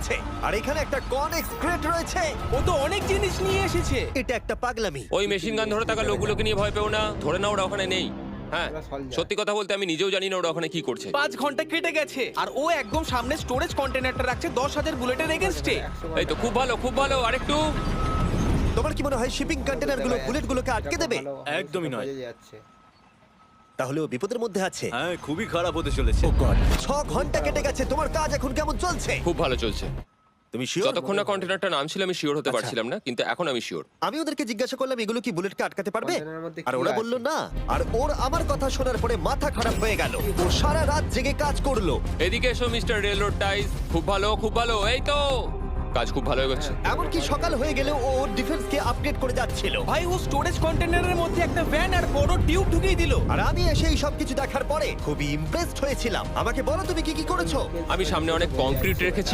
গেছে। আর এখানে একটা কনেক্স ক্রেট রয়েছে। ও তো অনেক জিনিস নিয়ে এসেছে। এটা একটা পাগলামি। ওই মেশিন গান ধরে থাকা লোকগুলোকে নিয়ে ভয় পেও না, ধরে না ওরা ওখানে নেই। হ্যাঁ, সত্যি কথা বলতে আমি নিজেও জানি না ওরা ওখানে কি করছে। 5 ঘন্টা কেটে গেছে আর ও একদম সামনে স্টোরেজ কন্টেনারটা রাখছে 10,000 বুলেটের এগেইনস্টে। এই তো খুব ভালো খুব ভালো, আরেকটু। তোমার কি মনে হয় শিপিং কন্টেনারগুলো বুলেটগুলোকে আটকে দেবে? একদমই নয়। তাহলে ও বিপদের মধ্যে আছে। হ্যাঁ, খুবই খারাপ হতে চলেছে। ও গড, 6 ঘন্টা কেটে গেছে। তোমার কাজ এখন কেমন চলছে? খুব ভালো চলছে। তুমি শিওর? যতক্ষণ না কন্টেনারটা নামছিল আমি শিওর হতে আচ্ছা। পারছিলাম না, কিন্তু এখন আমি শিওর। আমি ওদেরকে জিজ্ঞাসা করলাম এগুলো কি বুলেটকে আটকাতে পারবে, কন্টেনারের মধ্যে আর কি ওরা আছে? বলল না। আর ওর আমার কথা শোনার পরে মাথা খারাপ হয়ে গেল। ও সারা রাত জেগে কাজ করলো। এদিকে এসো মিস্টার রেলরোড টাইস। খুব ভালো খুব ভালো, এই তো কাজ খুব ভালো এগোচ্ছে। এমনকি সকাল হয়ে গেলেও ও ওর ডিফেন্সকে আপডেট করে যাচ্ছিল। ভাই ও স্টোরেজ কন্টেনারের মধ্যে একটা ভ্যান আর বড় টিউব ঢুকিয়ে দিল। আর আমি এসে এই সবকিছু দেখার পরে খুবই ইমপ্রেসড হয়েছিলাম। আমাকে বলো তুমি কি কি করেছো? আমি সামনে অনেক কংক্রিট রেখেছি,